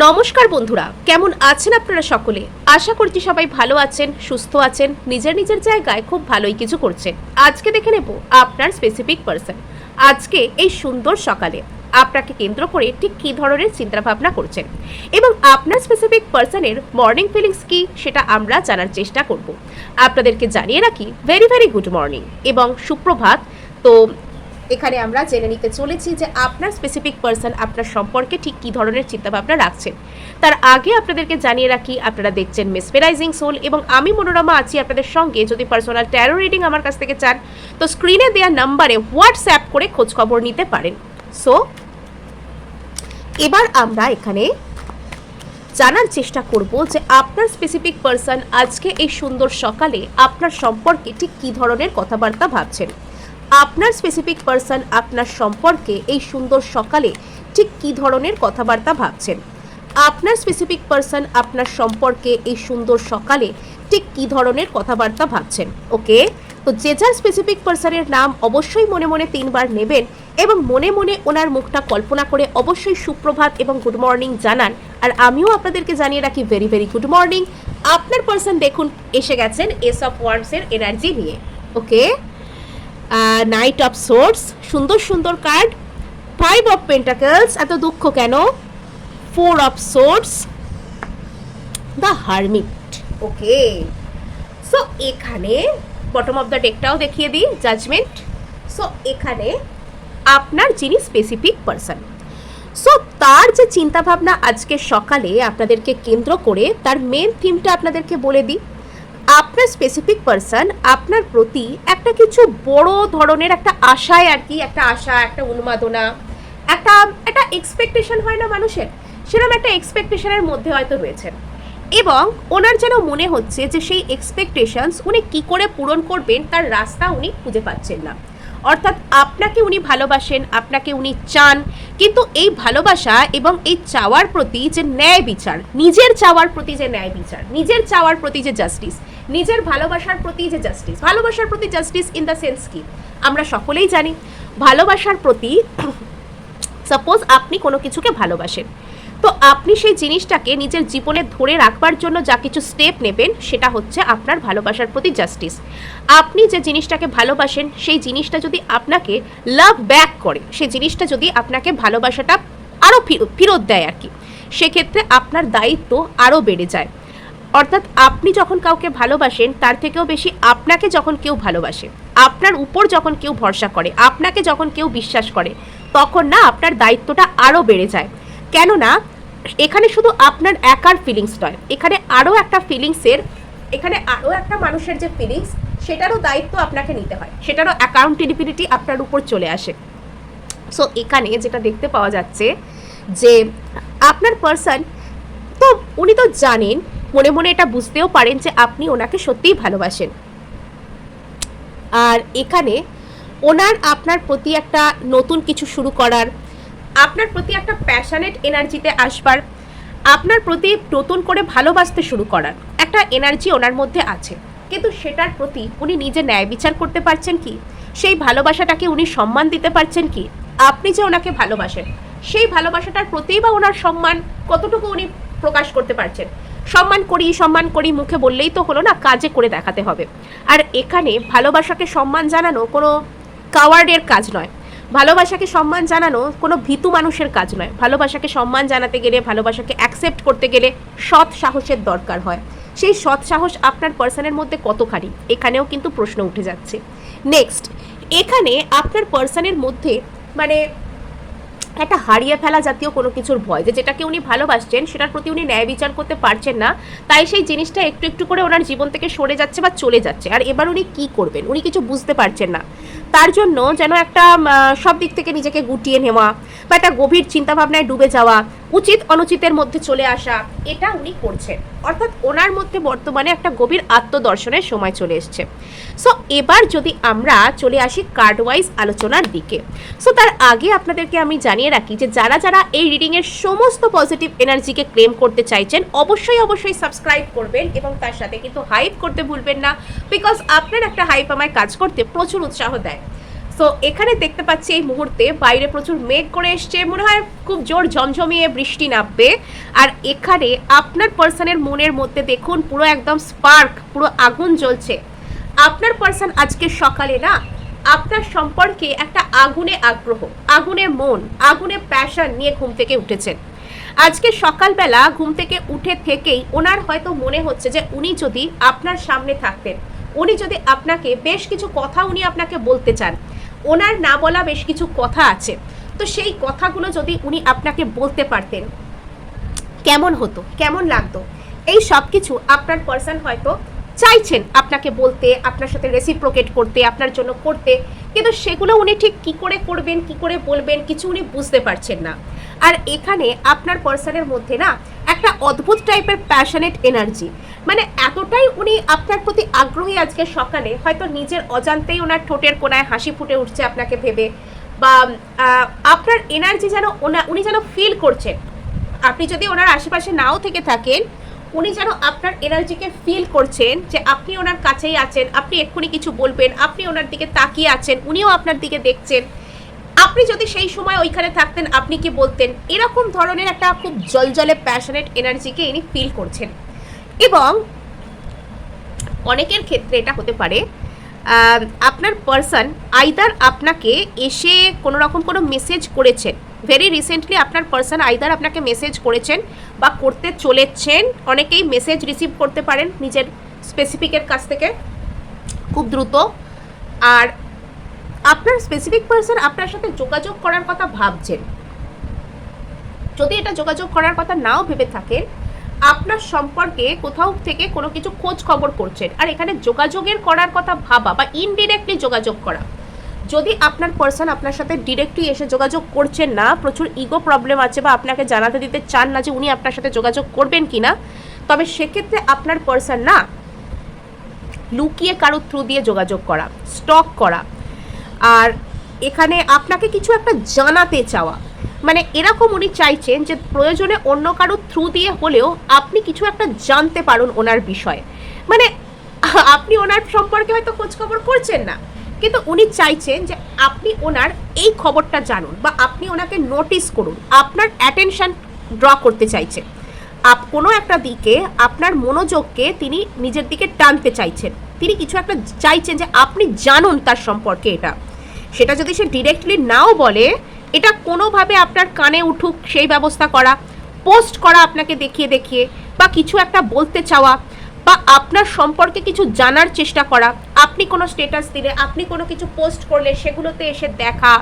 নমস্কার বন্ধুরা, কেমন আছেন আপনারা সকলে? আশা করছি সবাই ভালো আছেন, সুস্থ আছেন, নিজের নিজের জায়গায় খুব ভালোই কিছু করছেন। আজকে দেখে নেব আপনার স্পেসিফিক পার্সন আজকে এই সুন্দর সকালে আপনাকে কেন্দ্র করে ঠিক কী ধরনের চিন্তাভাবনা করছেন এবং আপনার স্পেসিফিক পার্সনের মর্নিং ফিলিংস কি সেটা আমরা জানার চেষ্টা করব। আপনাদেরকে জানিয়ে রাখি ভেরি ভেরি গুড মর্নিং এবং সুপ্রভাত। তো এখানে আমরা জেনে নিতে চলেছি যে আপনার স্পেসিফিক পার্সন আপনার সম্পর্কে ঠিক কী ধরনের চিন্তাভাবনা রাখছেন। তার আগে আপনাদেরকে জানিয়ে রাখি আপনারা দেখছেন মেসমেরাইজিং সোল এবং আমি মনোরমা আছি আপনাদের সঙ্গে। যদি পার্সোনাল ট্যারো রিডিং আমার কাছ থেকে চান তো স্ক্রিনে দেওয়া নাম্বারে হোয়াটসঅ্যাপ করে খোঁজখবর নিতে পারেন। সো এবার আমরা এখানে জানার চেষ্টা করব যে আপনার স্পেসিফিক পার্সন আজকে এই সুন্দর সকালে আপনার সম্পর্কে ঠিক কী ধরনের কথাবার্তা ভাবছেন। আপনার স্পেসিফিক পার্সন আপনার সম্পর্কে এই সুন্দর সকালে ঠিক কী ধরনের কথাবার্তা ভাবছেন। আপনার স্পেসিফিক পার্সন আপনার সম্পর্কে এই সুন্দর সকালে ঠিক কী ধরনের কথাবার্তা ভাবছেন। ওকে, তো যে যার স্পেসিফিক পার্সনের নাম অবশ্যই মনে মনে 3 বার নেবেন এবং মনে মনে ওনার মুখটা কল্পনা করে অবশ্যই সুপ্রভাত এবং গুড মর্নিং জানান। আর আমিও আপনাদেরকে জানিয়ে রাখি ভেরি ভেরি গুড মর্নিং। আপনার পার্সন দেখুন এসে গেছেন এস অফ ওয়ান্ডসের এনার্জি নিয়ে। ওকে, নাইট অফ সোর্স, সুন্দর সুন্দর কার্ড। 5 অফ পেন্টাকলস, এত দুঃখ কেন? 4 of swords, the hermit. Okay, so এখানে বটম অফ দ্য ডেকটাও দেখিয়ে দিই, জাজমেন্ট। সো এখানে আপনার যিনি স্পেসিফিক পার্সন, সো তার যে চিন্তাভাবনা আজকে সকালে আপনাদেরকে কেন্দ্র করে তার মেন থিমটা আপনাদেরকে বলে দিই। আপনার স্পেসিফিক পার্সন আপনার প্রতি একটা কিছু বড় ধরনের একটা আশায় আর কি, একটা আশা, একটা উন্মাদনা, একটা একটা এক্সপেকটেশন হয় না মানুষের, সেরকম একটা এক্সপেকটেশনের মধ্যে হয়তো রয়েছেন এবং ওনার যেন মনে হচ্ছে যে সেই এক্সপেকটেশনস উনি কী করে পূরণ করবেন তার রাস্তা উনি খুঁজে পাচ্ছেন না। অর্থাৎ আপনাকে উনি ভালোবাসেন, আপনাকে উনি চান, কিন্তু এই ভালোবাসা এবং এই চাওয়ার প্রতি যে ন্যায় বিচার, নিজের চাওয়ার প্রতি যে ন্যায় বিচার, নিজের চাওয়ার প্রতি যে জাস্টিস, নিজের ভালোবাসার প্রতি যে জাস্টিস, ভালোবাসার প্রতি জাস্টিস ইন দ্য সেন্স কি আমরা সকলেই জানি। ভালোবাসার প্রতি সাপোজ আপনি কোনো কিছুকে ভালোবাসেন, তো আপনি সেই জিনিসটাকে নিজের জীবনে ধরে রাখবার জন্য যা কিছু স্টেপ নেবেন সেটা হচ্ছে আপনার ভালোবাসার প্রতি জাস্টিস। আপনি যে জিনিসটাকে ভালোবাসেন সেই জিনিসটা যদি আপনাকে লাভ ব্যাক করে, সেই জিনিসটা যদি আপনাকে ভালোবাসাটা আরও ফেরত দেয় আর কি, সেক্ষেত্রে আপনার দায়িত্ব আরও বেড়ে যায়। অর্থাৎ আপনি যখন কাউকে ভালোবাসেন তার থেকেও বেশি আপনাকে যখন কেউ ভালোবাসে, আপনার উপর যখন কেউ ভরসা করে, আপনাকে যখন কেউ বিশ্বাস করে, তখন না আপনার দায়িত্বটা আরও বেড়ে যায়। কেননা এখানে শুধু আপনার একার ফিলিংস নয়, এখানে আরও একটা ফিলিংসের, এখানে আরও একটা মানুষের যে ফিলিংস সেটারও দায়িত্ব আপনাকে নিতে হয়, সেটারও অ্যাকাউন্টেবিলিটি আপনার উপর চলে আসে। সো এখানে যেটা দেখতে পাওয়া যাচ্ছে যে আপনার পার্সন তো উনি তো জানেন, মনে মনে এটা বুঝতেও পারেন যে আপনি ওনাকে সত্যিই ভালোবাসেন। আর এখানে ওনার আপনার প্রতি একটা নতুন কিছু শুরু করার, আপনার প্রতি একটা প্যাশনেট এনার্জিতে আসবার, আপনার প্রতি নতুন করে ভালোবাসতে শুরু করার একটা এনার্জি ওনার মধ্যে আছে, কিন্তু সেটার প্রতি উনি নিজে ন্যায় বিচার করতে পারছেন কি? সেই ভালোবাসাটাকে উনি সম্মান দিতে পারছেন কি? আপনি যে ওনাকে ভালোবাসেন সেই ভালোবাসাটার প্রতিই বা ওনার সম্মান কতটুকু উনি প্রকাশ করতে পারছেন? সম্মান করি মুখে বললেই তো হলো না, কাজে করে দেখাতে হবে। আর এখানে ভালোবাসাকে সম্মান জানানো কোনো কাওয়ার্ডের কাজ নয়, ভালোবাসাকে সম্মান জানানো কোনো ভীতু মানুষের কাজ নয়। ভালোবাসাকে সম্মান জানাতে গেলে, ভালোবাসাকে অ্যাকসেপ্ট করতে গেলে সৎ সাহসের দরকার হয়। সেই সৎ সাহস আপনার পার্সনের মধ্যে কতখানি, এখানেও কিন্তু প্রশ্ন উঠে যাচ্ছে। নেক্সট, এখানে আপনার পার্সনের মধ্যে মানে একটা হারিয়ে ফেলা জাতীয় কোনো কিছুর ভয়, যে যেটাকে উনি ভালোবাসছেন সেটার প্রতি উনি ন্যায় বিচার করতে পারছেন না, তাই সেই জিনিসটা একটু একটু করে ওনার জীবন থেকে সরে যাচ্ছে বা চলে যাচ্ছে। আর এবার উনি কী করবেন উনি কিছু বুঝতে পারছেন না, তার জন্য যেন একটা সব দিক থেকে নিজেকে গুটিয়ে নেওয়া বা একটা গভীর চিন্তাভাবনায় ডুবে যাওয়া, উচিত অনুচিতের মধ্যে চলে আসা, এটা উনি করছেন। অর্থাৎ ওনার মধ্যে বর্তমানে একটা গভীর আত্মদর্শনের সময় চলে এসছে। সো এবার যদি আমরা চলে আসি কার্ড ওয়াইজ আলোচনার দিকে, সো তার আগে আপনাদেরকে আমি জানিয়ে রাখি যে যারা যারা এই রিডিংয়ের সমস্ত পজিটিভ এনার্জিকে ক্লেম করতে চাইছেন অবশ্যই অবশ্যই সাবস্ক্রাইব করবেন এবং তার সাথে কিন্তু হাইপ করতে ভুলবেন না, বিকজ আপনার একটা হাইপ আমায় কাজ করতে প্রচুর উৎসাহ দেয়। সো এখানে দেখতে পাচ্ছি এই মুহূর্তে বাইরে প্রচুর মেঘ করে এসছে, মনে হয় খুব জোর ঝমঝমিয়ে বৃষ্টি নামবে। আর এখানে আপনার পার্সনের মনের মধ্যে দেখুন পুরো একদম স্পার্ক, পুরো আগুন জ্বলছে। আপনার পার্সন আজকে সকালে না আপনার সম্পর্কে একটা আগুনে আগ্রহ, আগুনে মন, আগুনে প্যাশন নিয়ে ঘুম থেকে উঠেছেন। আজকে সকালবেলা ঘুম থেকে উঠে থেকেই ওনার হয়তো মনে হচ্ছে যে উনি যদি আপনার সামনে থাকতেন, উনি যদি আপনাকে বেশ কিছু কথা উনি আপনাকে বলতে চান, ওনার না বলা বেশ কিছু কথা আছে, তো সেই কথাগুলো যদি উনি আপনাকে বলতে পারতেন কেমন হতো, কেমন লাগতো, এই সব কিছু আপনার পার্সন হয়তো চাইছেন আপনাকে বলতে, আপনার সাথে রেসিপ্রোকেট করতে, আপনার জন্য করতে, কিন্তু সেগুলো উনি ঠিক কি করে করবেন, কি করে বলবেন, কিছু উনি বুঝতে পারছেন না। আর এখানে আপনার পার্সনের মধ্যে না একটা অদ্ভুত টাইপের প্যাশনেট এনার্জি, মানে এতটাই উনি আপনার প্রতি আগ্রহী আজকে সকালে, হয়তো নিজের অজান্তেই ওনার ঠোঁটের কোণায় হাসি ফুটে উঠছে আপনাকে ভেবে, বা আপনার এনার্জি যেন উনি যেন ফিল করছেন। আপনি যদি ওনার আশেপাশে নাও থেকে থাকেন, উনি যেন আপনার এনার্জিকে ফিল করছেন যে আপনি ওনার কাছেই আছেন, আপনি এক্ষুনি কিছু বলবেন, আপনি ওনার দিকে তাকিয়ে আছেন, উনিও আপনার দিকে দেখছেন। আপনি যদি সেই সময় ওইখানে থাকতেন আপনি কি বলতেন, এরকম ধরনের একটা খুব জলজলে প্যাশনেট এনার্জিকে ইনি ফিল করছেন। এবং অনেকের ক্ষেত্রে এটা হতে পারে আপনার পার্সন আইদার আপনাকে এসে কোনো রকম কোনো মেসেজ করেছেন, ভেরি রিসেন্টলি আপনার পার্সন আইদার আপনাকে মেসেজ করেছেন বা করতে চলেছেন। অনেকেই মেসেজ রিসিভ করতে পারেন নিজের স্পেসিফিকের কাছ থেকে খুব দ্রুত। আর আপনার স্পেসিফিক পার্সন আপনার সাথে যোগাযোগ করার কথা ভাবছেন। যদি এটা যোগাযোগ করার কথা নাও ভেবে থাকেন, আপনার সম্পর্কে কোথাও থেকে কোনো কিছু খোঁজ খবর করছেন। আর এখানে যোগাযোগের করার কথা ভাবা বা ইনডিরেক্টলি যোগাযোগ করা, যদি আপনার পার্সন আপনার সাথে ডিরেক্টলি এসে যোগাযোগ করছেন না, প্রচুর ইগো প্রবলেম আছে বা আপনাকে জানাতে দিতে চান না যে উনি আপনার সাথে যোগাযোগ করবেন কি না, তবে সেক্ষেত্রে আপনার পার্সন না লুকিয়ে কারো থ্রু দিয়ে যোগাযোগ করা, স্টক করা, আর এখানে আপনাকে কিছু একটা জানাতে চাওয়া, মানে এরকম উনি চাইছেন যে প্রয়োজনে অন্য কারো থ্রু দিয়ে হলেও আপনি কিছু একটা জানতে পারুন ওনার বিষয়ে। মানে আপনি ওনার সম্পর্কে হয়তো খোঁজখবর করছেন না, কিন্তু উনি চাইছেন যে আপনি ওনার এই খবরটা জানুন বা আপনি ওনাকে নোটিস করুন, আপনার অ্যাটেনশন ড্র করতে চাইছেন। কোনো একটা দিকে আপনার মনোযোগকে তিনি নিজের দিকে টানতে চাইছেন, তিনি কিছু একটা চাইছেন যে আপনি জানুন তার সম্পর্কে। এটা সেটা যদি সে ডিরেক্টলি নাও বলে, এটা কোনোভাবে আপনার কানে উঠুক সেই ব্যবস্থা করা, পোস্ট করা আপনাকে দেখিয়ে দেখিয়ে, বা কিছু একটা বলতে চাওয়া, বা আপনার সম্পর্কে কিছু জানার চেষ্টা করা। আপনি কোনো স্ট্যাটাস দিলে, আপনি কোনো কিছু পোস্ট করলে সেগুলোতে এসে দেখা,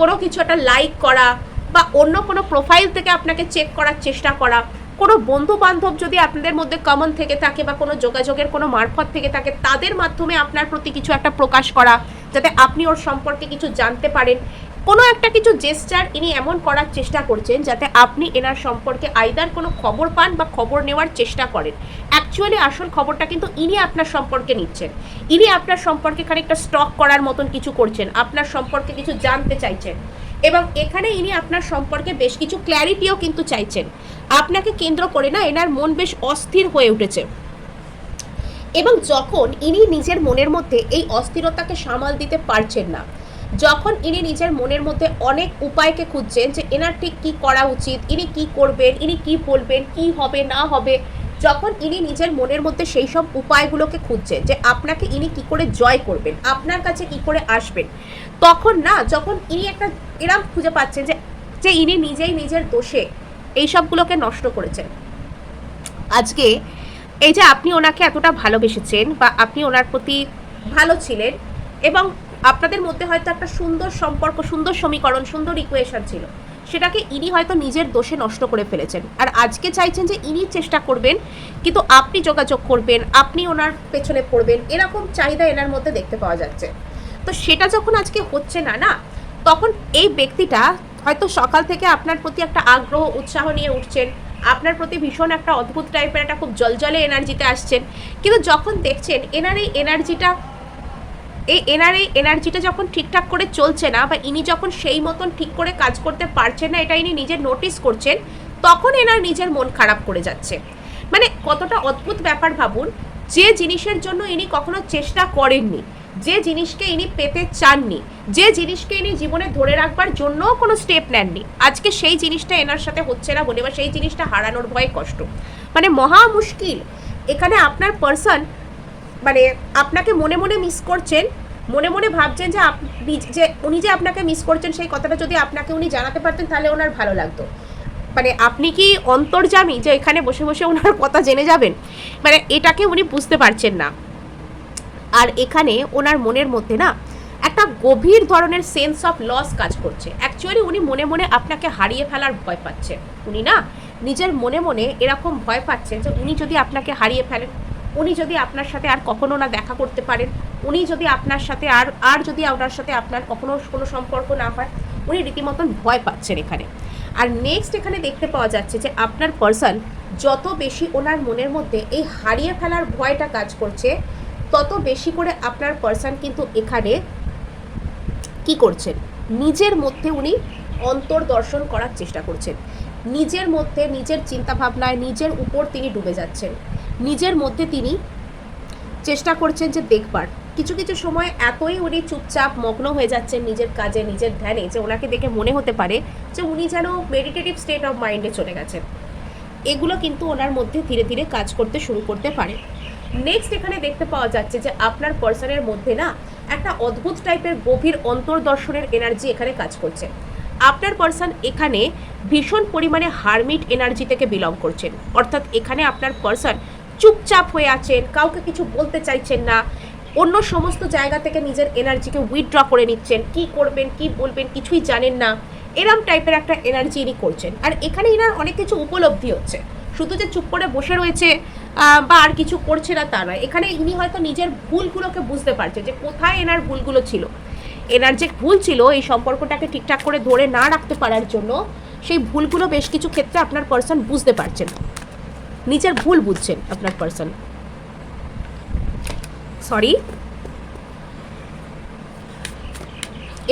কোনো কিছু একটা লাইক করা, বা অন্য কোনো প্রোফাইল থেকে আপনাকে চেক করার চেষ্টা করা, কোনো বন্ধু বান্ধব যদি আপনাদের মধ্যে কমন থেকে থাকে বা কোনো যোগাযোগের কোনো মারফত থেকে থাকে, তাদের মাধ্যমে আপনার প্রতি কিছু একটা প্রকাশ করা, যাতে আপনি ওর সম্পর্কে কিছু জানতে পারেন। কোনো একটা কিছু জেস্টার ইনি এমন করার চেষ্টা করছেন যাতে আপনি এনার সম্পর্কে আইদার কোনো খবর পান বা খবর নেওয়ার চেষ্টা করেন। অ্যাকচুয়ালি আসল খবরটা কিন্তু ইনি আপনার সম্পর্কে নিচ্ছেন, ইনি আপনার সম্পর্কে খানিকটা স্টক করার মতন কিছু করছেন, আপনার সম্পর্কে কিছু জানতে চাইছেন। এবং এখানে ইনি আপনার সম্পর্কে বেশ কিছু ক্ল্যারিটিও কিন্তু চাইছেন। আপনাকে কেন্দ্র করে না এনার মন বেশ অস্থির হয়ে উঠেছে, এবং যখন ইনি নিজের মনের মধ্যে এই অস্থিরতাকে সামাল দিতে পারছেন না, যখন ইনি নিজের মনের মধ্যে অনেক উপায়কে খুঁজছেন যে এনার ঠিক কী করা উচিত, ইনি কি করবেন, ইনি কি বলবেন, কি হবে না হবে, যখন ইনি নিজের মনের মধ্যে সেই সব উপায়গুলোকে খুঁজছেন যে আপনাকে ইনি কি করে জয় করবেন, আপনার কাছে কি করে আসবেন, তখন না যখন ইনি একটা এরম খুঁজে পাচ্ছেন যে যে ইনি নিজেই নিজের দোষে এই সবগুলোকে নষ্ট করেছেন। আজকে এই যে আপনি ওনাকে এতটা ভালোবেসেছেন বা আপনি ওনার প্রতি ভালো ছিলেন, এবং আপনাদের মধ্যে হয়তো একটা সুন্দর সম্পর্ক, সুন্দর সমীকরণ, সুন্দর ইকুয়েশন ছিল, সেটাকে ইনি হয়তো নিজের দোষে নষ্ট করে ফেলেছেন। আর আজকে চাইছেন যে ইনি চেষ্টা করবেন, কিন্তু আপনি যোগাযোগ করবেন, আপনি ওনার পেছনে পড়বেন, এরকম চাহিদা এনার মধ্যে দেখতে পাওয়া যাচ্ছে। তো সেটা যখন আজকে হচ্ছে না না, তখন এই ব্যক্তিটা হয়তো সকাল থেকে আপনার প্রতি একটা আগ্রহ, উৎসাহ নিয়ে উঠছেন, আপনার প্রতি ভীষণ একটা অদ্ভুত টাইপের একটা খুব জলজলে এনার্জিতে আসছেন, কিন্তু যখন দেখছেন এনার এই এনার্জিটা যখন ঠিকঠাক করে চলছে না, বা ইনি যখন সেই মতন ঠিক করে কাজ করতে পারছেন না, এটা ইনি নিজের নোটিস করছেন, তখন এনার নিজের মন খারাপ করে যাচ্ছে। মানে কতটা অদ্ভুত ব্যাপার ভাবুন, যে জিনিসের জন্য ইনি কখনো চেষ্টা করেননি, যে জিনিসকে ইনি পেতে চাননি, যে জিনিসকে ইনি জীবনে ধরে রাখবার জন্য কোনো স্টেপ নেননি, আজকে সেই জিনিসটা এনার সাথে হচ্ছে না বলে বা সেই জিনিসটা হারানোর ভয়ে কষ্ট, মানে মহা মুশকিল। এখানে আপনার পার্সন মানে আপনাকে মনে মনে মিস করছেন, মনে মনে ভাবছেন যে উনি যে আপনাকে মিস করছেন সেই কথাটা যদি আপনাকে উনি জানাতে পারতেন তাহলে ওনার ভালো লাগতো। মানে আপনি কি অন্তর্যামী যে এখানে বসে বসে ওনার কথা জেনে যাবেন, মানে এটাকে উনি বুঝতে পারছেন না। আর এখানে ওনার মনের মধ্যে না একটা গভীর ধরনের সেন্স অফ লস কাজ করছে। অ্যাকচুয়ালি উনি মনে মনে আপনাকে হারিয়ে ফেলার ভয় পাচ্ছেন। উনি না নিজের মনে মনে এরকম ভয় পাচ্ছেন যে উনি যদি আপনাকে হারিয়ে ফেলেন, উনি যদি আপনার সাথে আর কখনো না দেখা করতে পারেন, উনি যদি আপনার সাথে আর যদি ওনার সাথে আপনার কখনো কোনো সম্পর্ক না হয়, উনি রীতিমতন ভয় পাচ্ছেন এখানে। আর নেক্সট এখানে দেখতে পাওয়া যাচ্ছে যে আপনার পার্সন যত বেশি ওনার মনের মধ্যে এই হারিয়ে ফেলার ভয়টা কাজ করছে, তত বেশি করে আপনার পার্সন কিন্তু এখানে কি করছেন, নিজের মধ্যে উনি অন্তর্দর্শন করার চেষ্টা করছেন। নিজের মধ্যে নিজের চিন্তাভাবনায় নিজের উপর তিনি ডুবে যাচ্ছেন। নিজের মধ্যে তিনি চেষ্টা করছেন যে দেখবার, কিছু কিছু সময় এতই উনি চুপচাপ মগ্ন হয়ে যাচ্ছেন নিজের কাজে নিজের ধ্যানে যে ওনাকে দেখে মনে হতে পারে যে উনি যেন মেডিটেটিভ স্টেট অফ মাইন্ডে চলে গেছেন। এগুলো কিন্তু ওনার মধ্যে ধীরে ধীরে কাজ করতে শুরু করতে পারে। নেক্সট এখানে দেখতে পাওয়া যাচ্ছে যে আপনার পার্সনের মধ্যে না একটা অদ্ভুত টাইপের গভীর অন্তর্দর্শনের এনার্জি এখানে কাজ করছে। আপনার পার্সন এখানে ভীষণ পরিমাণে হারমিট এনার্জি থেকে বিলং করছেন, অর্থাৎ এখানে আপনার পার্সন চুপচাপ হয়ে আছেন, কাউকে কিছু বলতে চাইছেন না, অন্য সমস্ত জায়গা থেকে নিজের এনার্জিকে উইথড্র করে নিচ্ছেন, কি করবেন কি বলবেন কিছুই জানেন না, এরম টাইপের একটা এনার্জি ইনি করছেন। আর এখানে ইনার অনেক কিছু উপলব্ধি হচ্ছে, শুধু যে চুপ করে বসে রয়েছে বা আর কিছু করছে না তা নয়, এখানে ইনি হয়তো নিজের ভুলগুলোকে বুঝতে পারছে যে কোথায় এনার ভুলগুলো ছিল। এনার যে ভুল ছিল এই সম্পর্কটাকে ঠিকঠাক করে ধরে না রাখতে পারার জন্য, সেই ভুলগুলো বেশ কিছু ক্ষেত্রে আপনার পার্সন বুঝতে পারছেন, নিজের ভুল বুঝছেন আপনার পার্সন। সরি,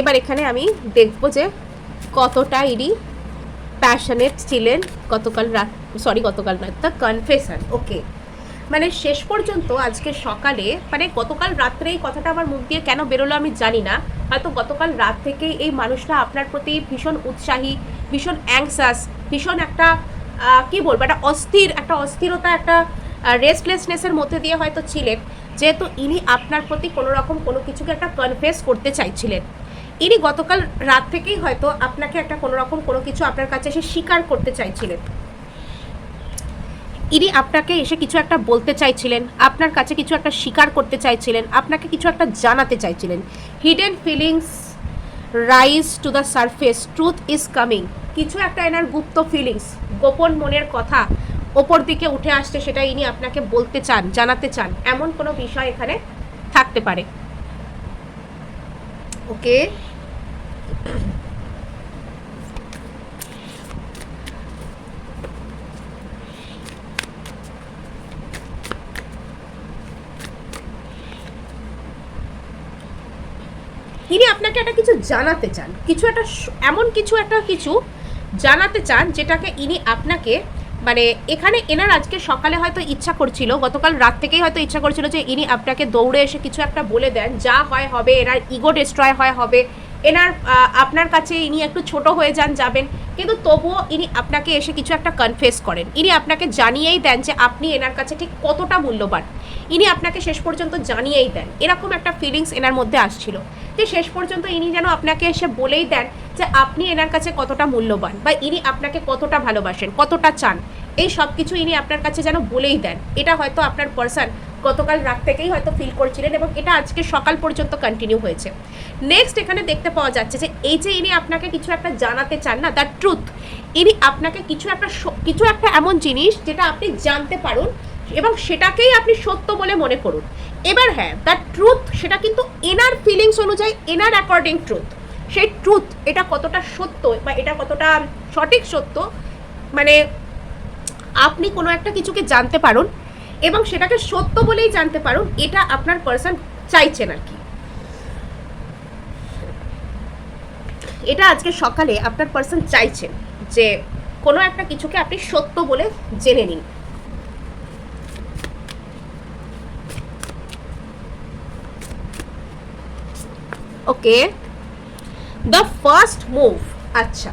এবার এখানে আমি দেখব যে কতটা ইনি প্যাশনেট ছিলেন গতকাল না, দ্য কনফেশন। ওকে, মানে শেষ পর্যন্ত আজকে সকালে, মানে গতকাল রাত্রে এই কথাটা আমার মুখ দিয়ে কেন বেরোলো আমি জানি না, হয়তো গতকাল রাত থেকেই এই মানুষটা আপনার প্রতি ভীষণ উৎসাহী, ভীষণ অ্যাংসাস, ভীষণ একটা কি বলবো, একটা অস্থিরতা, একটা রেস্টলেসনেসের মধ্যে দিয়ে হয়তো ছিলেন, যেহেতু ইনি আপনার প্রতি কোনো রকম কোনো কিছুকে একটা কনফেস করতে চাইছিলেন। ইনি গতকাল রাত থেকেই হয়তো আপনাকে একটা কোনো রকম কোনো কিছু আপনার কাছে এসে স্বীকার করতে চাইছিলেন, ইনি আপনাকে এসে কিছু একটা বলতে চাইছিলেন, আপনার কাছে কিছু একটা স্বীকার করতে চাইছিলেন, আপনাকে কিছু একটা জানাতে চাইছিলেন। Hidden feelings rise to the surface, truth is coming. কিছু একটা এনার গুপ্ত ফিলিংস, গোপন মনের কথা ওপর দিকে উঠে আসছে, সেটা ইনি আপনাকে বলতে চান, জানাতে চান, এমন কোনো বিষয় এখানে থাকতে পারে। ওকে, তিনি আপনাকে একটা কিছু জানাতে চান, কিছু একটা এমন কিছু জানাতে চান যেটাকে ইনি আপনাকে, মানে এখানে এনার আজকে সকালে হয়তো ইচ্ছা করছিল, গতকাল রাত থেকেই হয়তো ইচ্ছা করছিল যে ইনি আপনাকে দৌড়ে এসে কিছু একটা বলে দেন, যা হয় হবে, এনার ইগো ডিস্ট্রয় হবে, এনার আপনার কাছে ইনি একটু ছোট হয়ে যাবেন, কিন্তু তবুও ইনি আপনাকে এসে কিছু একটা কনফেস করেন, ইনি আপনাকে জানিয়েই দেন যে আপনি এনার কাছে ঠিক কতটা মূল্যবান, ইনি আপনাকে শেষ পর্যন্ত জানিয়েই দেন। এরকম একটা ফিলিংস এনার মধ্যে আসছিল যে শেষ পর্যন্ত ইনি যেন আপনাকে এসে বলেই দেন যে আপনি এনার কাছে কতটা মূল্যবান, বা ইনি আপনাকে কতটা ভালোবাসেন, কতটা চান, এই সব কিছু ইনি আপনার কাছে যেন বলেই দেন। এটা হয়তো আপনার পার্সন গতকাল রাত থেকেই হয়তো ফিল করছিলেন এবং এটা আজকে সকাল পর্যন্ত কন্টিনিউ হয়েছে। নেক্সট এখানে দেখতে পাওয়া যাচ্ছে যে এই যে ইনি আপনাকে কিছু একটা জানাতে চান না, দ্য ট্রুথ, ইনি আপনাকে কিছু একটা এমন জিনিস যেটা আপনি জানতে পারুন এবং সেটাকেই আপনি সত্য বলে মনে করুন। এবার হ্যাঁ, দ্য ট্রুথ সেটা কিন্তু এনার ফিলিংস অনুযায়ী, এনার অ্যাকর্ডিং ট্রুথ, সেই ট্রুথ এটা কতটা সত্য বা এটা কতটা সঠিক সত্য, মানে আপনি কোনো একটা কিছুকে জানতে পারুন এবং সেটাকে সত্য বলেই জানতে পারুন, এটা আপনার পার্সন চাইছেন আর কি। এটা আজকে সকালে আপনার পার্সন চাইছেন যে কোনো একটা কিছুকে আপনি সত্য বলে জেনে নিন। ওকে, দ্য ফার্স্ট মুভ। আচ্ছা,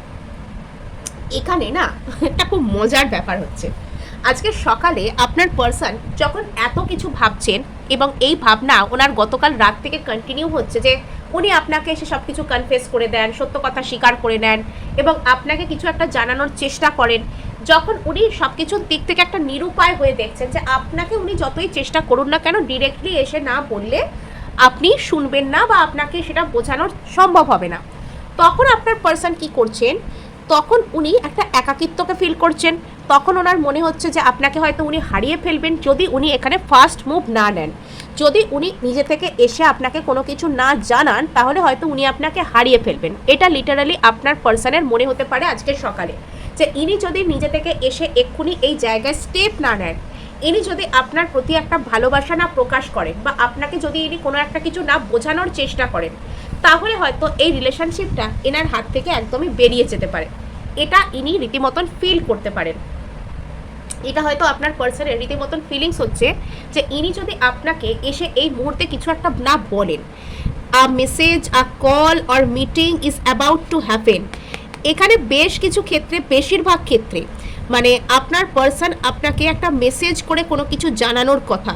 এখানে না একটা খুব মজার ব্যাপার হচ্ছে, আজকে সকালে আপনার পার্সন যখন এত কিছু ভাবছেন এবং এই ভাবনা ওনার গতকাল রাত থেকে কন্টিনিউ হচ্ছে যে উনি আপনাকে এসে সব কিছু কনফেস করে দেন, সত্য কথা স্বীকার করে নেন এবং আপনাকে কিছু একটা জানানোর চেষ্টা করেন, যখন উনি সব কিছুর দিক থেকে একটা নিরুপায় হয়ে দেখছেন যে আপনাকে উনি যতই চেষ্টা করুন না কেন ডিরেক্টলি এসে না বললে আপনি শুনবেন না বা আপনাকে সেটা বোঝানো সম্ভব হবে না, তখন আপনার পার্সন কি করছেন, তখন উনি একটা একাকিত্বকে ফিল করছেন, তখন ওনার মনে হচ্ছে যে আপনাকে হয়তো উনি হারিয়ে ফেলবেন যদি উনি এখানে ফার্স্ট মুভ না নেন, যদি উনি নিজে থেকে এসে আপনাকে কোনো কিছু না জানান তাহলে হয়তো উনি আপনাকে হারিয়ে ফেলবেন। এটা লিটারালি আপনার পার্সনের মনে হতে পারে আজকের সকালে, যে ইনি যদি নিজে থেকে এসে এক্ষুনি এই জায়গায় স্টেপ না নেন, ইনি যদি আপনার প্রতি একটা ভালোবাসা না প্রকাশ করেন বা আপনাকে যদি ইনি কোনো একটা কিছু না বোঝানোর চেষ্টা করেন, তাহলে হয়তো এই রিলেশনশিপটা এনার হাত থেকে একদমই বেরিয়ে যেতে পারে। এটা ইনি রীতিমতন ফিল করতে পারেন। এটা হয়তো আপনার পার্সনের রীতিমতন ফিলিংস হচ্ছে যে ইনি যদি আপনাকে এসে এই মুহূর্তে কিছু একটা না বলেন, আ message, a call or meeting is about to happen. এখানে বেশ কিছু ক্ষেত্রে, বেশিরভাগ ক্ষেত্রে মানে আপনার পার্সন আপনাকে একটা মেসেজ করে কোনো কিছু জানানোর কথা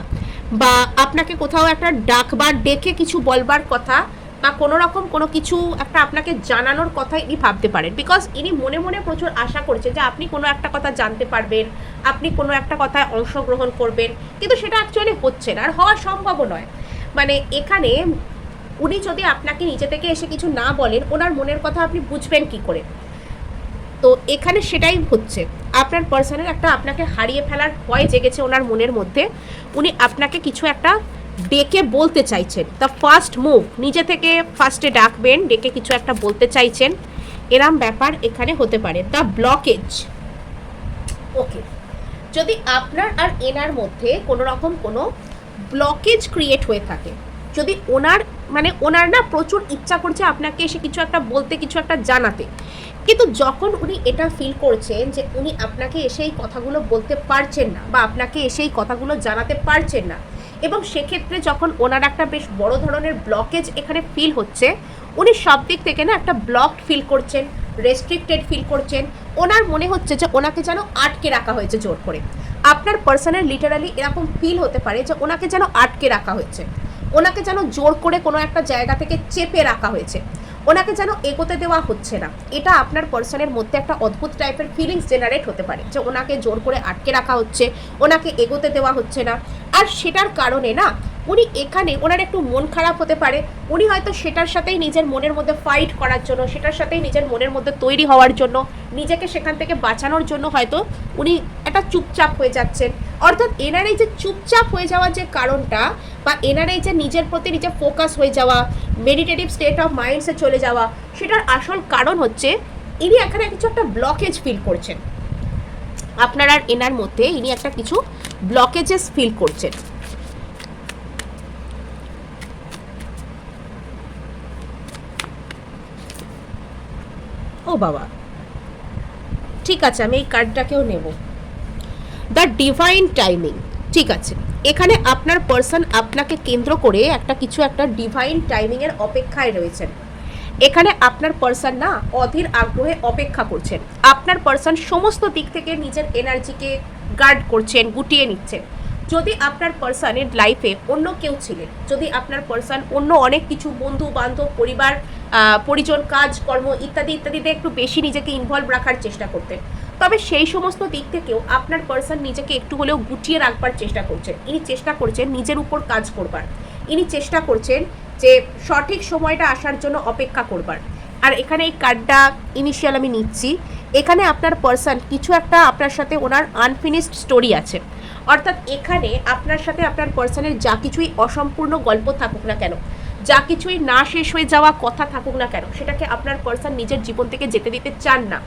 বা আপনাকে কোথাও একটা ডাকবার, ডেকে কিছু বলবার কথা বা কোনো রকম কোনো কিছু একটা আপনাকে জানানোর কথা ইনি ভাবতে পারেন, বিকজ ইনি মনে মনে প্রচুর আশা করছে যে আপনি কোনো একটা কথা জানতে পারবেন, আপনি কোনো একটা কথায় অংশগ্রহণ করবেন, কিন্তু সেটা অ্যাকচুয়ালি হচ্ছে না আর হওয়া সম্ভবও নয়। মানে এখানে উনি যদি আপনাকে নিজে থেকে এসে কিছু না বলেন, ওনার মনের কথা আপনি বুঝবেন কি করে? তো এখানে সেটাই হচ্ছে, আপনার পার্সনের একটা আপনাকে হারিয়ে ফেলার ভয় জেগেছে ওনার মনের মধ্যে, উনি আপনাকে কিছু একটা ডেকে বলতে চাইছেন। দ্য ফার্স্ট মুভ, নিজে থেকে ফার্স্টে ডাকবেন, ডেকে কিছু একটা বলতে চাইছেন, এরম ব্যাপার এখানে হতে পারে। The blockage. ওকে, যদি আপনার আর এনার মধ্যে কোনো রকম কোনো ব্লকেজ ক্রিয়েট হয়ে থাকে, যদি ওনার মানে ওনার না প্রচুর ইচ্ছা করছে আপনাকে এসে কিছু একটা বলতে, কিছু একটা জানাতে, কিন্তু যখন উনি এটা ফিল করছেন যে উনি আপনাকে এসে এই কথাগুলো বলতে পারছেন না বা আপনাকে এসে এই কথাগুলো জানাতে পারছেন না, এবং সেক্ষেত্রে যখন ওনার একটা বেশ বড় ধরনের ব্লকেজ এখানে ফিল হচ্ছে, উনি সব দিক থেকে না একটা ব্লকড ফিল করছেন, রেস্ট্রিক্টেড ফিল করছেন, ওনার মনে হচ্ছে যে ওনাকে যেন আটকে রাখা হয়েছে জোর করে। আপনার পার্সনের লিটারালি এরকম ফিল হতে পারে যে ওনাকে যেন আটকে রাখা হয়েছে, ওনাকে যেন জোর করে কোনো একটা জায়গা থেকে চেপে রাখা হয়েছে, ওনাকে যেন এগোতে দেওয়া হচ্ছে না। এটা আপনার পার্সনের মধ্যে একটা অদ্ভুত টাইপের ফিলিংস জেনারেট হতে পারে যে ওনাকে জোর করে আটকে রাখা হচ্ছে, ওনাকে এগোতে দেওয়া হচ্ছে না। আর সেটার কারণে না উনি এখানে ওনার একটু মন খারাপ হতে পারে, উনি হয়তো সেটার সাথেই নিজের মনের মধ্যে ফাইট করার জন্য, সেটার সাথেই নিজের মনের মধ্যে তৈরি হওয়ার জন্য, নিজেকে সেখান থেকে বাঁচানোর জন্য হয়তো উনি একটা চুপচাপ হয়ে যাচ্ছেন। অর্থাৎ এনার এই যে চুপচাপ হয়ে যাওয়ার যে কারণটা বা এনার এই যে নিজের প্রতি নিজে ফোকাস হয়ে যাওয়া, মেডিটেটিভ স্টেট অফ মাইন্ডসে চলে যাওয়া, সেটার আসল কারণ হচ্ছে ইনি এখানে কিছু একটা ব্লকেজ ফিল করছেন। আপনার আর এনার মধ্যে ইনি একটা কিছু ব্লকেজেস ফিল করছেন। ও বাবা, ঠিক আছে, আমি এই কার্ডটাকেও নেব। The divine timing. ঠিক আছে, এখানে আপনার পার্সন আপনাকে কেন্দ্র করে একটা কিছু একটা ডিভাইন টাইমিংয়ের অপেক্ষায় রয়েছেন। এখানে আপনার পার্সন না অধীর আগ্রহে অপেক্ষা করছেন। আপনার পার্সন সমস্ত দিক থেকে নিজের এনার্জিকে গার্ড করছেন, গুটিয়ে নিচ্ছেন। যদি আপনার পার্সনের লাইফে অন্য কেউ ছিলেন, যদি আপনার পার্সন অন্য অনেক কিছু বন্ধু বান্ধব, পরিবার পরিজন, কাজ কর্ম ইত্যাদি ইত্যাদিতে একটু বেশি নিজেকে ইনভলভ রাখার চেষ্টা করতেন, তবে সেই সমস্ত দিক থেকেও আপনার পার্সন নিজেকে একটু হলেও গুটিয়ে রাখবার চেষ্টা করছেন। ইনি চেষ্টা করছেন নিজের উপর কাজ করবার, ইনি চেষ্টা করছেন যে সঠিক সময়টা আসার জন্য অপেক্ষা করবার। আর এখানে এই কার্ডটা ইনিশিয়াল আমি নিচ্ছি, এখানে আপনার পার্সন কিছু একটা আপনার সাথে ওনার আনফিনিশড স্টোরি আছে। অর্থাৎ এখানে আপনার সাথে আপনার পার্সনের যা কিছুই অসম্পূর্ণ গল্প থাকুক না কেন, যা কিছুই না শেষ হয়ে যাওয়া কথা থাকুক না কেন, সেটাকে আপনার পার্সন নিজের জীবন থেকে যেতে দিতে চান না।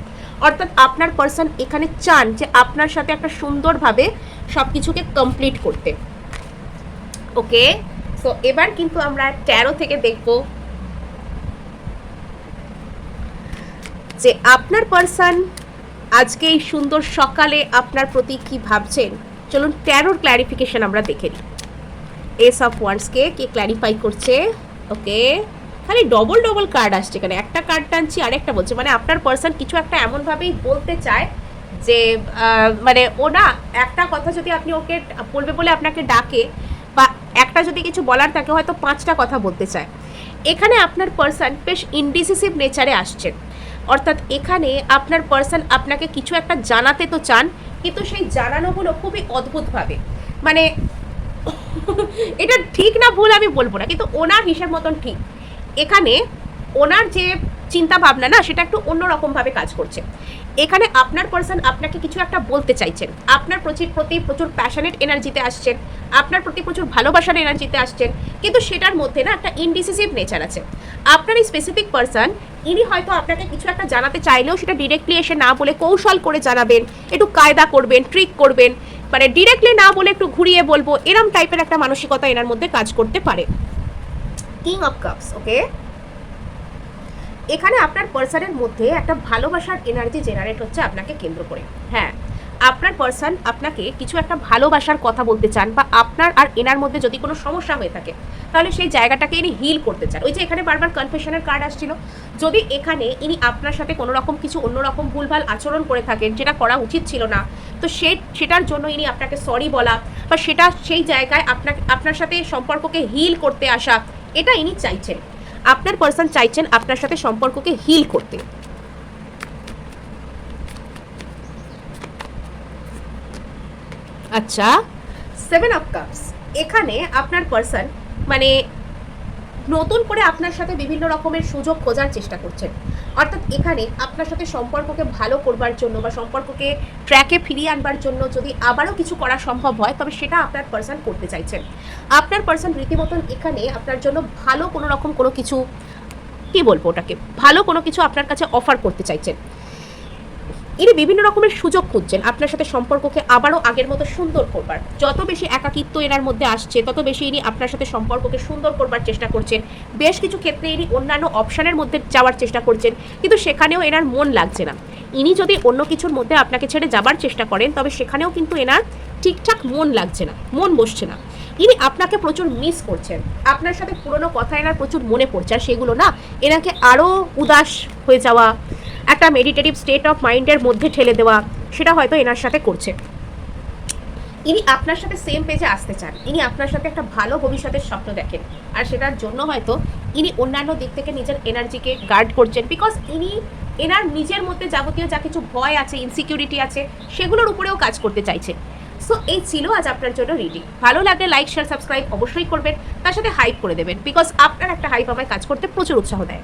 অর্থাৎ আপনার পার্সন এখানে চান যে আপনার সাথে একটা সুন্দরভাবে সব কিছুকে কমপ্লিট করতে। ওকে, সো এবার কিন্তু আমরা ট্যারো থেকে দেখব যে আপনার পার্সন আজকে এই সুন্দর সকালে আপনার প্রতি কি ভাবছেন। চলুন ট্যারোর ক্ল্যারিফিকেশন আমরা দেখে নিই। এস অফ ওয়ান্ডসকে কে ক্ল্যারিফাই করছে। ওকে, খালি ডবল ডবল কার্ড আসছে এখানে, একটা কার্ড টানছি আরেকটা বলছে, মানে আপনার পার্সন কিছু একটা এমনভাবেই বলতে চায় যে মানে ও না একটা কথা যদি আপনি ওকে বলবে বলে আপনাকে ডাকে, বা একটা যদি কিছু বলার থাকে হয়তো 5টা কথা বলতে চায়। এখানে আপনার পার্সন বেশ ইনডিসিসিভ নেচারে আসছেন, অর্থাৎ এখানে আপনার পার্সন আপনাকে কিছু একটা জানাতে তো চান, কিন্তু সেই জানানোগুলো খুবই অদ্ভুতভাবে, মানে এটা ঠিক না ভুল আমি বলবো না, কিন্তু ওনার হিসেব মতন ঠিক। এখানে ওনার যে চিন্তা ভাবনা না সেটা একটু অন্যরকমভাবে কাজ করছে। এখানে আপনার পার্সন আপনাকে কিছু একটা বলতে চাইছেন, আপনার প্রতি প্রচুর প্যাশনেট এনার্জিতে আসছেন, আপনার প্রতি প্রচুর ভালোবাসার এনার্জিতে আসছেন, কিন্তু সেটার মধ্যে না একটা ইনডিসিসিভ নেচার আছে। আপনার এই স্পেসিফিক পার্সন ইনি হয়তো আপনাকে কিছু একটা জানাতে চাইলেও সেটা ডিরেক্টলি এসে না বলে কৌশল করে জানাবেন, একটু কায়দা করবেন, ট্রিক করবেন, মানে ডিরেক্টলি না বলে একটু ঘুরিয়ে বলবো, এরম টাইপের একটা মানসিকতা এনার মধ্যে কাজ করতে পারে। কিং অফ কাপস, ওকে। এখানে আপনার পার্সনের মধ্যে একটা ভালোবাসার এনার্জি জেনারেট হচ্ছে আপনাকে কেন্দ্র করে। হ্যাঁ, আপনার পার্সন আপনাকে কিছু একটা ভালোবাসার কথা বলতে চান, বা আপনার আর এনার মধ্যে যদি কোনো সমস্যা হয়ে থাকে তাহলে সেই জায়গাটাকে ইনি হিল করতে চান। ওই যে এখানে বারবার কনফেশনের কার্ড আসছিল, যদি এখানে ইনি আপনার সাথে কোনো রকম কিছু অন্যরকম ভুলভাল আচরণ করে থাকেন যেটা করা উচিত ছিল না, তো সেটার জন্য ইনি আপনাকে সরি বলা, বা সেই জায়গায় আপনার সাথে সম্পর্ককে হিল করতে আসা, এটা ইনি চাইছেন। আপনার পার্সন চাইছেন আপনার সাথে সম্পর্ককে হিল করতে। আচ্ছা, 7 অফ কাপস, এখানে আপনার পার্সন মানে নতুন করে আপনার সাথে বিভিন্ন রকমের সুযোগ খোঁজার চেষ্টা করছেন, অর্থাৎ এখানে আপনার সাথে সম্পর্ককে ভালো করবার জন্য বা সম্পর্ককে ট্র্যাকে ফিরিয়ে আনবার জন্য যদি আবারও কিছু করা সম্ভব হয় তবে সেটা আপনার পার্সন করতে চাইছেন। আপনার পার্সন রীতিমতন এখানে আপনার জন্য ভালো কোনো রকম কোনো কিছু, কি বলবো ওটাকে, ভালো কোনো কিছু আপনার কাছে অফার করতে চাইছেন। ইনি বিভিন্ন রকমের সুযোগ খুঁজছেন আপনার সাথে সম্পর্ককে আবারও আগের মতো সুন্দর করবার। যত বেশি একাকিত্ব এনার মধ্যে আসছে তত বেশি ইনি আপনার সাথে সম্পর্ককে সুন্দর করবার চেষ্টা করছেন। বেশ কিছু ক্ষেত্রে ইনি অন্যান্য অপশানের মধ্যে যাওয়ার চেষ্টা করছেন, কিন্তু সেখানেও এনার মন লাগছে না। ইনি যদি অন্য কিছুর মধ্যে আপনাকে ছেড়ে যাবার চেষ্টা করেন তবে সেখানেও কিন্তু এনার ঠিকঠাক মন লাগছে না, মন বসছে না। ইনি আপনাকে প্রচুর মিস করছেন, আপনার সাথে পুরনো কথা এনার প্রচুর মনে পড়ছে, আর সেগুলো না এনাকে আরও উদাস হয়ে যাওয়া, একটা মেডিটেটিভ স্টেট অফ মাইন্ডের মধ্যে ঠেলে দেওয়া, সেটা হয়তো এনার সাথে করছে। ইনি আপনার সাথে সেম পেজে আসতে চান, ইনি আপনার সাথে একটা ভালো ভবিষ্যতের স্বপ্ন দেখেন, আর সেটার জন্য হয়তো ইনি অন্যান্য দিক থেকে নিজের এনার্জিকে গার্ড করছেন, বিকজ ইনি এনার নিজের মধ্যে যাবতীয় যা কিছু ভয় আছে, ইনসিকিউরিটি আছে, সেগুলোর উপরেও কাজ করতে চাইছে। সো এই ছিল আজ আপনার জন্য রিডিং। ভালো লাগলে লাইক, শেয়ার, সাবস্ক্রাইব অবশ্যই করবেন, তার সাথে হাইপ করে দেবেন, বিকজ আপনার একটা হাইপ আমায় কাজ করতে প্রচুর উৎসাহ দেয়।